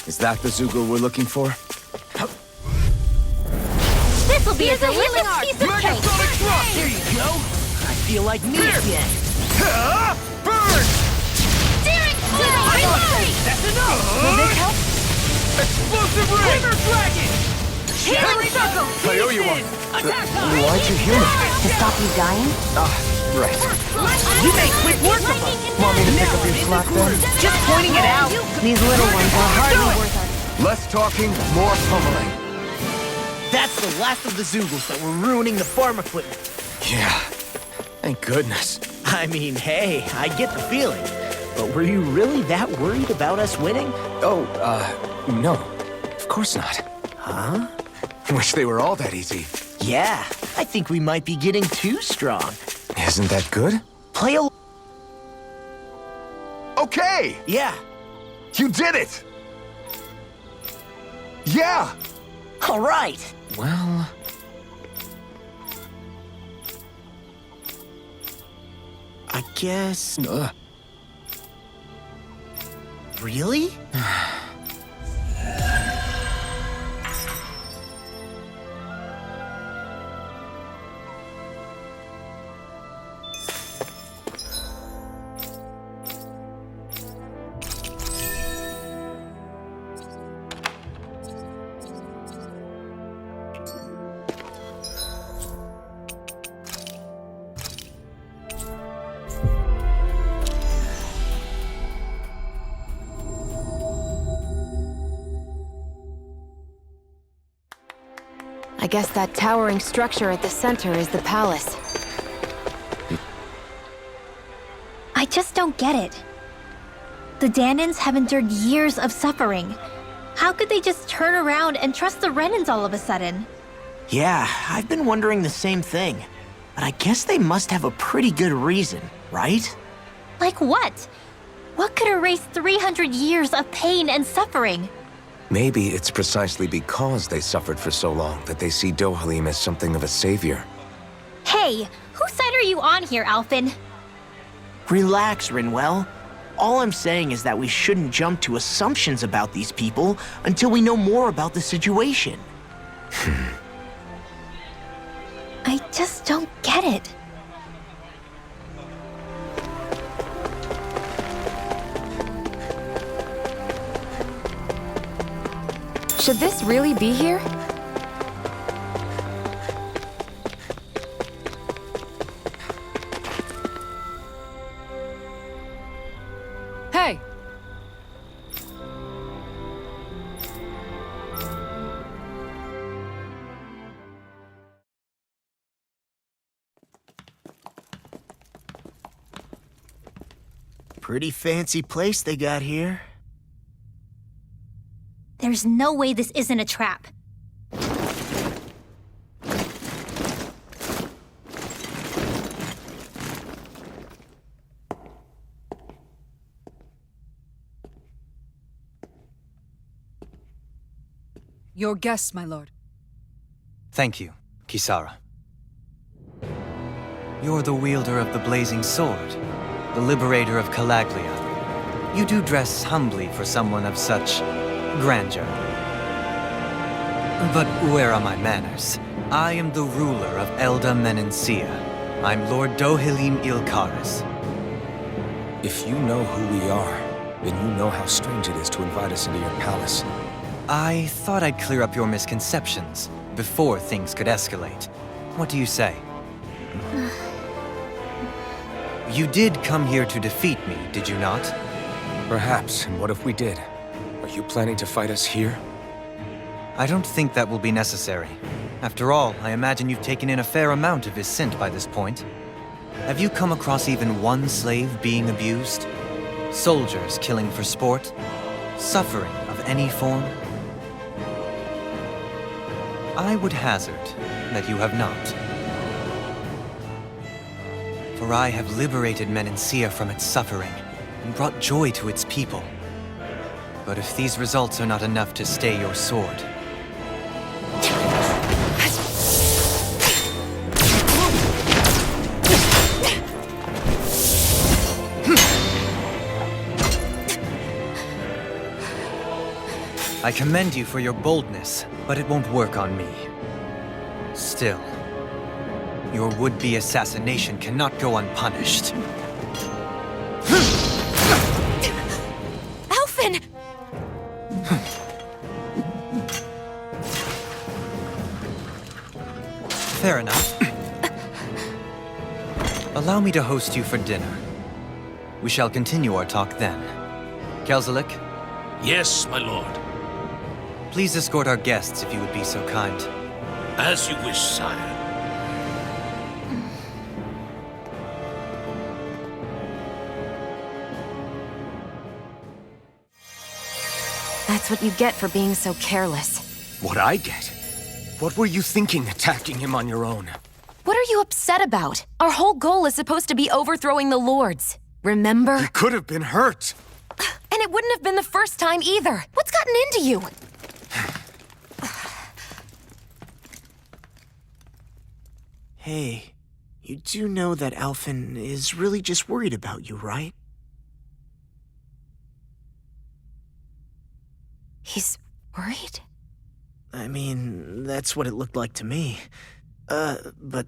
Is that the Zeugle we're looking for? This'll be a delicious piece of cake! There you go! I feel like me again! Burn! Searing flame! That's enough! Will this help? Explosive ray! River Dragon! Healing circle! I owe you one. Attack time! Why'd you heal me? To stop you dying? Right. You make quick work of us! Want me to pick up your slack then? Just pointing it out! These little ones are hardly worth our... Less talking, more pummeling. That's the last of the Zeugles that were ruining the farm equipment. Yeah. Thank goodness. I mean, hey, I get the feeling. But were you really that worried about us winning? Oh, no. Of course not. Huh? Wish they were all that easy. Yeah, I think we might be getting too strong. Isn't that good? Play a... Okay! Yeah. You did it! Yeah! All right. Well... I guess... Really? I guess that towering structure at the center is the palace. I just don't get it. The Danans have endured years of suffering. How could they just turn around and trust the Renans all of a sudden? Yeah, I've been wondering the same thing. But I guess they must have a pretty good reason, right? Like what? What could erase 300 years of pain and suffering? Maybe it's precisely because they suffered for so long that they see Dohalim as something of a savior. Hey, whose side are you on here, Alphen? Relax, Rinwell. All I'm saying is that we shouldn't jump to assumptions about these people until we know more about the situation. I just don't get it. Should this really be here? Hey! Pretty fancy place they got here. There's no way this isn't a trap. Your guest, my lord. Thank you, Kisara. You're the wielder of the blazing sword, the liberator of Calaglia. You do dress humbly for someone of such grandeur. But where are my manners? I am the ruler of Elda Menencia. I'm Lord Dohalim Ilkaris. If you know who we are, then you know how strange it is to invite us into your palace. I thought I'd clear up your misconceptions before things could escalate. What do you say? You did come here to defeat me, did you not? Perhaps, and what if we did? Are you planning to fight us here? I don't think that will be necessary. After all, I imagine you've taken in a fair amount of his scent by this point. Have you come across even one slave being abused? Soldiers killing for sport? Suffering of any form? I would hazard that you have not. For I have liberated Menencia from its suffering and brought joy to its people. But if these results are not enough to stay your sword, I commend you for your boldness, but it won't work on me. Still, your would-be assassination cannot go unpunished. Alphen! Fair enough. Allow me to host you for dinner. We shall continue our talk then. Kelzelik, Yes, my lord. please escort our guests if you would be so kind. As you wish, sire. That's what you get for being so careless. What I get? What were you thinking attacking him on your own? What are you upset about? Our whole goal is supposed to be overthrowing the Lords. Remember? He could have been hurt. And it wouldn't have been the first time either. What's gotten into you? Hey, you do know that Alphen is really just worried about you, right? He's worried? I mean, that's what it looked like to me. But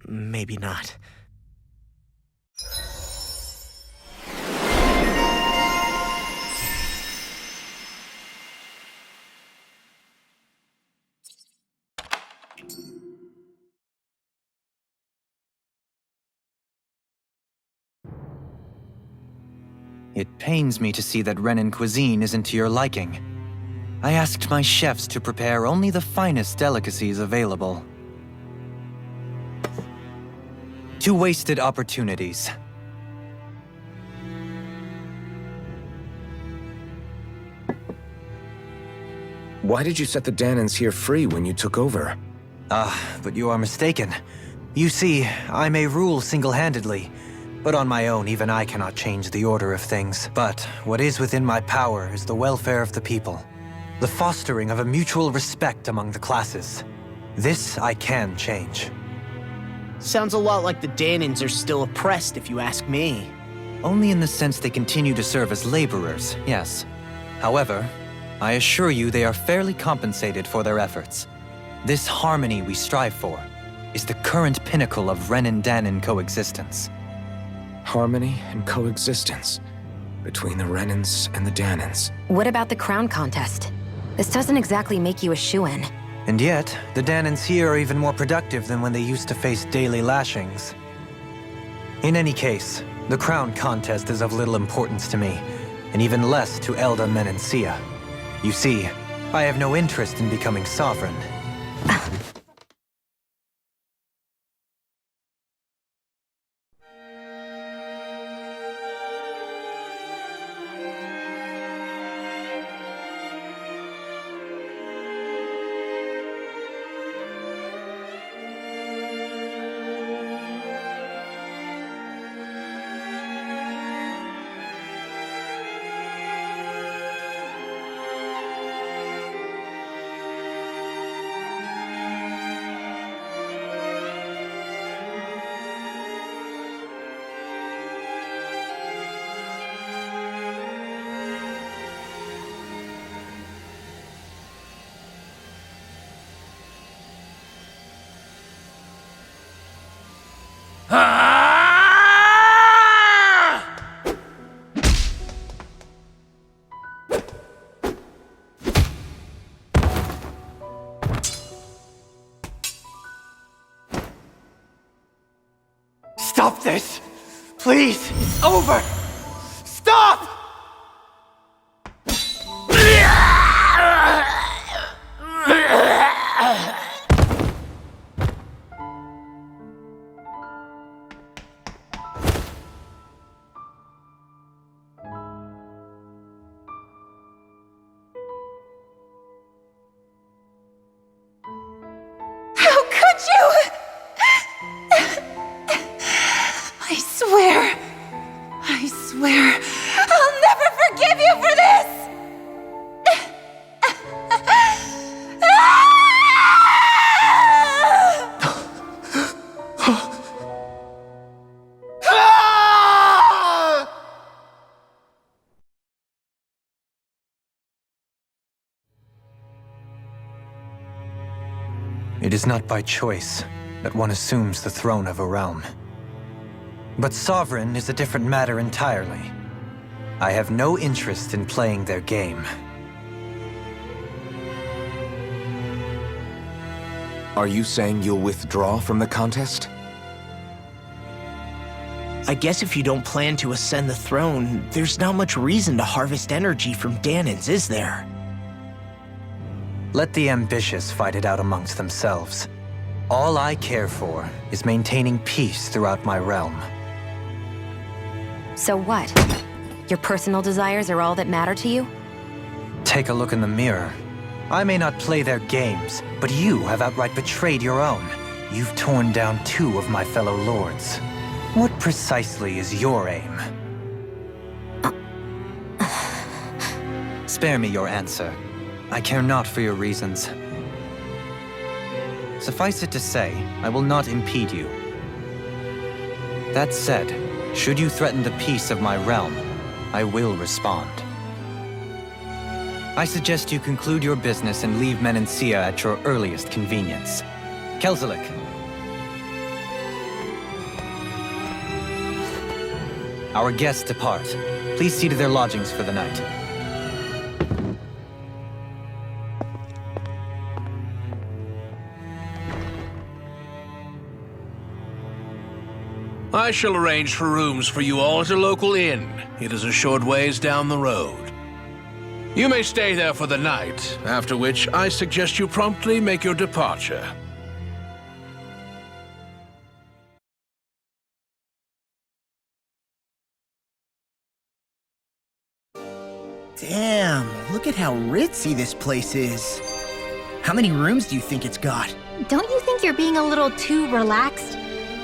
maybe not. It pains me to see that Renan cuisine isn't to your liking. I asked my chefs to prepare only the finest delicacies available. 2 wasted opportunities. Why did you set the Danans here free when you took over? But you are mistaken. You see, I may rule single-handedly, but on my own, even I cannot change the order of things. But what is within my power is the welfare of the people, the fostering of a mutual respect among the classes. This I can change. Sounds a lot like the Danans are still oppressed, if you ask me. Only in the sense they continue to serve as laborers, yes. However, I assure you they are fairly compensated for their efforts. This harmony we strive for is the current pinnacle of Renan-Danan coexistence. Harmony and coexistence between the Renans and the Danans. What about the crown contest? This doesn't exactly make you a shoo-in. And yet, the Danans here are even more productive than when they used to face daily lashings. In any case, the crown contest is of little importance to me, and even less to Elda Menencia. You see, I have no interest in becoming sovereign. Stop this! Please! It's over! Stop! How could you? I swear, I'll never forgive you for this! It is not by choice that one assumes the throne of a realm. But sovereign is a different matter entirely. I have no interest in playing their game. Are you saying you'll withdraw from the contest? I guess if you don't plan to ascend the throne, there's not much reason to harvest energy from Dahnans, is there? Let the ambitious fight it out amongst themselves. All I care for is maintaining peace throughout my realm. So what? Your personal desires are all that matter to you? Take a look in the mirror. I may not play their games, but you have outright betrayed your own. You've torn down 2 of my fellow lords. What precisely is your aim? Spare me your answer. I care not for your reasons. Suffice it to say, I will not impede you. That said, should you threaten the peace of my realm, I will respond. I suggest you conclude your business and leave Menancia at your earliest convenience. Kelzelik. Our guests depart. Please see to their lodgings for the night. I shall arrange for rooms for you all at a local inn. It is a short ways down the road. You may stay there for the night, after which I suggest you promptly make your departure. Damn, look at how ritzy this place is. How many rooms do you think it's got? Don't you think you're being a little too relaxed?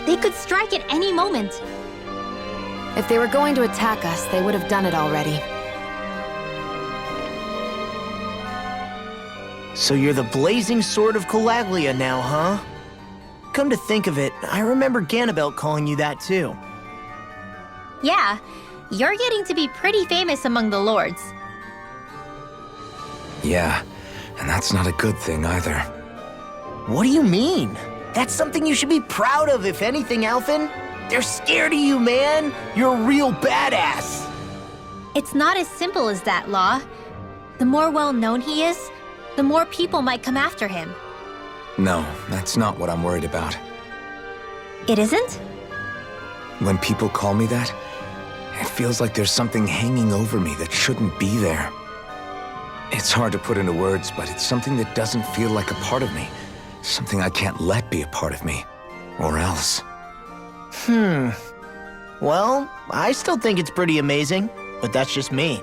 They could strike at any moment. If they were going to attack us, they would have done it already. So you're the blazing sword of Calaglia now, huh? Come to think of it, I remember Ganabelt calling you that too. Yeah, you're getting to be pretty famous among the lords. Yeah, and that's not a good thing either. What do you mean? That's something you should be proud of, if anything, Alphen. They're scared of you, man. You're a real badass. It's not as simple as that, Law. The more well-known he is, the more people might come after him. No, that's not what I'm worried about. It isn't? When people call me that, it feels like there's something hanging over me that shouldn't be there. It's hard to put into words, but it's something that doesn't feel like a part of me. Something I can't let be a part of me. Or else. Well, I still think it's pretty amazing, but that's just me.